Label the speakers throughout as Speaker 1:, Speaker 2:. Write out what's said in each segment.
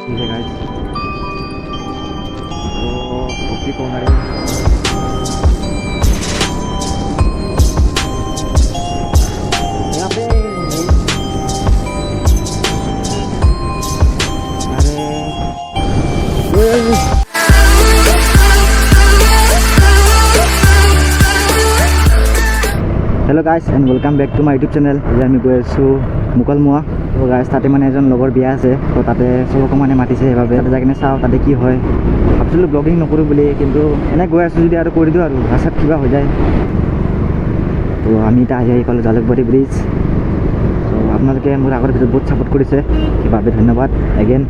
Speaker 1: ठीक है गाइस, तो टोपी कौन आ रही है? यहाँ पे hello guys and welcome back to my YouTube channel. आज আমি গৈ আছোঁ মুকলমুৱা। তো গাইছ তাতে মানে এজন লগৰ বিয়া আছে, তো তাতে চবকে মানে মাতিছে, সেইবাবে তাতে যাই কিনে চাওঁ তাতে কি হয়। ভাবিছিলোঁ ব্লগিং নকৰোঁ বুলি, কিন্তু এনে গৈ আছোঁ যদি আৰু কৰি দিওঁ আৰু ৰাস্তাত কিবা হৈ যায়। তো আমি এতিয়া আহি পালোঁ জালুকবাৰী ব্ৰিজ। তো আপোনালোকে মোৰ আগৰ ভিডিঅ'ত বহুত ছাপোৰ্ট কৰিছে, সেইবাবে ধন্যবাদ এগেইন।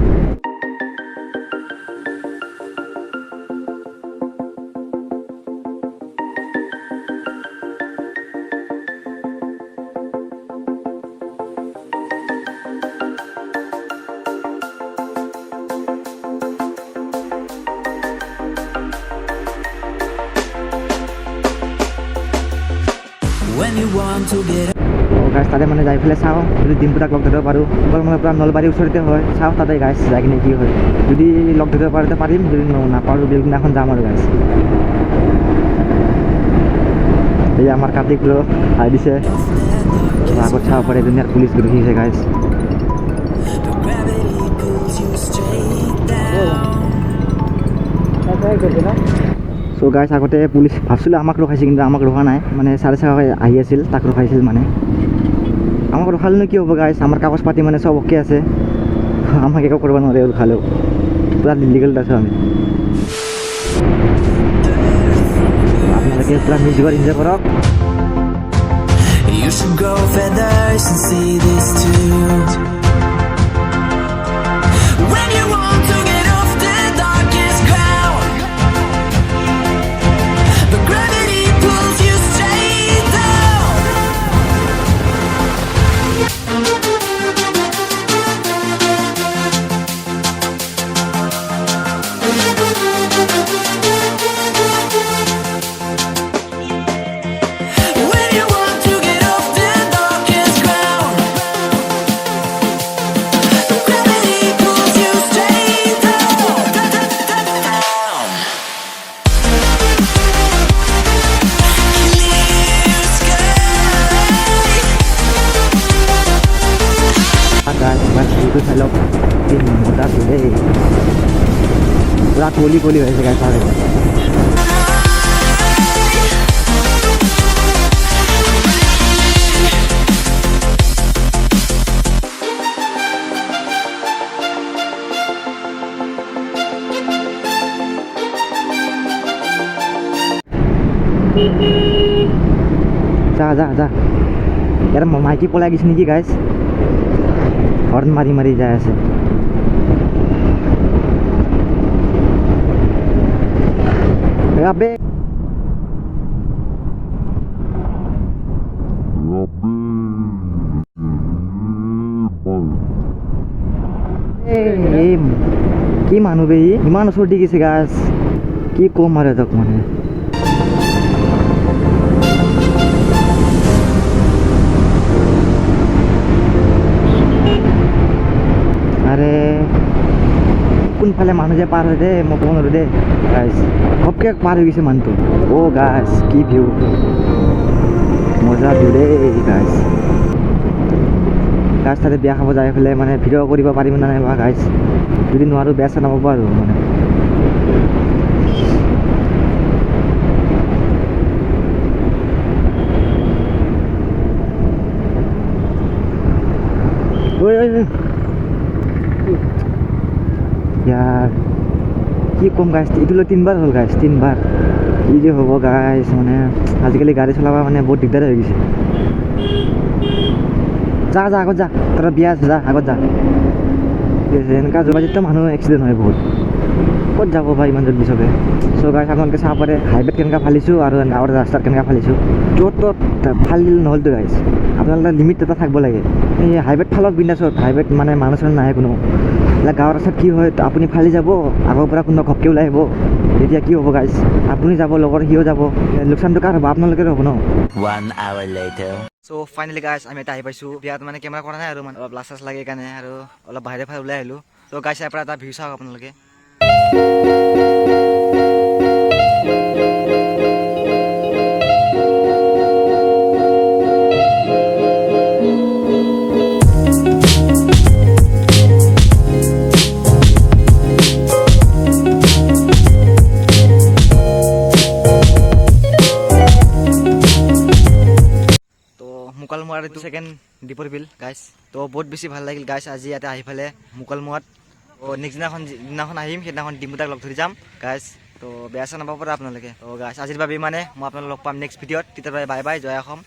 Speaker 1: গাইছ তাতে মানে যাই পেলাই চাওঁ, যদি ডিম্পুদাক লগ ধৰিব পাৰোঁ। মানে পূৰা নলবাৰীৰ ওচৰতে হয়, চাওঁ তাতে গাইছ যাই কিনে কি হয়। যদি লগ ধৰিব পাৰোঁ তো পাৰিম, যদি নাপাৰোঁ বেলেগদিনাখন যাম আৰু গাইছ। এই আমাৰ কাৰ্তিক ব্ৰ আহি দিছে, আগত চাব পাৰে দুনিয়াৰ পুলিচ ঘূৰি আহিছে গাইছ। চ' গাইছ আগতে পুলিচ ভাবছিলোঁ আমাক ৰখাইছে, কিন্তু আমাক ৰখা নাই, মানে চাৰে চাৰে আহি আছিল, তাক ৰখাইছিল। মানে আমাক ৰখালেনো কি হ'ব গাইছ, আমাৰ কাগজ পাতি মানে চব অ'কে আছে, আমাক একো কৰিব নোৱাৰে ৰখালেও, পূৰা লিগেলত আছোঁ আমি। আপোনালোকে পূৰা মিউজিকত এনজয় কৰক।
Speaker 2: You should grow feathers and see this too. When you want to get off the darkest ground, the gravity pulls you straight down. When you want to get off the darkest ground, the gravity pulls you straight down. Clear sky.
Speaker 1: গাইছ বাছ ভিউটো চাই লওক, কি মজা আছে দেই, পূৰা কলি কলি হৈ আছে গাইছ। যা যা যা, ইয়াৰ মাইকী পলাই গৈছে নেকি গাইছ, হৰ্ণ মাৰি মাৰি যাই আছে। আবে কি মানুহ বে, ইমান ওচৰত দি গৈছে গাছ, কি কম আৰু এজক মানে। আৰে কোনফালে মানুহ যে পাৰ হৈ দে, মই ক'ব নোৱাৰোঁ দে গাইছ, ঘপকৈ পাৰ হৈ গৈছে মানুহটো। অ' গাছ কি ভিউ, মজা ভিউ দেই গাইছ। গাছ তাতে বিয়া খাব যাই পেলাই মানে ভিডিঅ' কৰিব পাৰিম নে নাই বা গাইছ, যদি নোৱাৰোঁ বেয়া চেয়া নাপাব আৰু মানে। ইয়াৰ কি কম গাইছ, এইটো লৈ 3 বাৰ হ'ল গাইছ, 3 বাৰ। কি যে হ'ব গাইছ, মানে আজিকালি গাড়ী চলাব মানে বহুত দিগদাৰ হৈ গৈছে। যা যা আগত যা, তোৰ বিয়া আছে, যা আগত যা। এনেকুৱা যোগাযোগটো মানুহ এক্সিডেণ্ট হয় বহুত, ক'ত যাব বা ইমান জল্দি চবে। চ' গাইছ আপোনালোকে চাব পাৰে হাইৱেত কেনেকৈ ফালিছোঁ আৰু গাঁৱৰ ৰাস্তাত কেনেকৈ ফালিছোঁ। য'ত ত'ত ফালিলে নহ'লতো গাইছ, আপোনালোকে লিমিট এটা থাকিব লাগে। এই হাইৱেত ফালক বিন্দাছত, হাইৱেত মানে মানুহ চানুহ নাহে কোনো। এতিয়া গাঁৱৰ ৰাস্তাত কি হয়, আপুনি ফালি যাব, আগৰ পৰা কোনোবা ঘপকৈ ওলাই আহিব, তেতিয়া কি হ'ব গাইছ, আপুনি যাব, লগৰ সিও যাব, লোকচানটো কাৰ হ'ব, আপোনালোকেও হ'ব ন।
Speaker 2: 1 hour later.
Speaker 1: সো ফাইনালি গাইছ আমি এটা আহি পাইছোঁ বিয়াত। মানে কেমেৰা কৰা নাই আৰু মানে অলপ লাজ চাজ লাগে কাৰণে, আৰু অলপ বাহিৰে ফালে ওলাই আহিলোঁ। তো গাইছ ইয়াৰ পৰা এটা ভিউ চাওক আপোনালোকে মুকালমুৱাৰ এইটো সেকেন্ড দীপৰ বিল গাইছ তো বহুত বেছি ভাল লাগিল গাইছ আজি ইয়াতে আহি পেলাই মুকালমুৱাত তো নেক্সট দিনাখন আহিম সেইদিনাখন ডিম্পুদাক লগ ধৰি যাম গাইছ তো বেয়া চেয়া নাপাব পাৰে আপোনালোকে তো গাইছ আজিৰ বাবে মানে মই আপোনালোকক লগ পাম নেক্সট ভিডিঅ'ত তেতিয়াৰ বাবে বাই বাই জয় অসম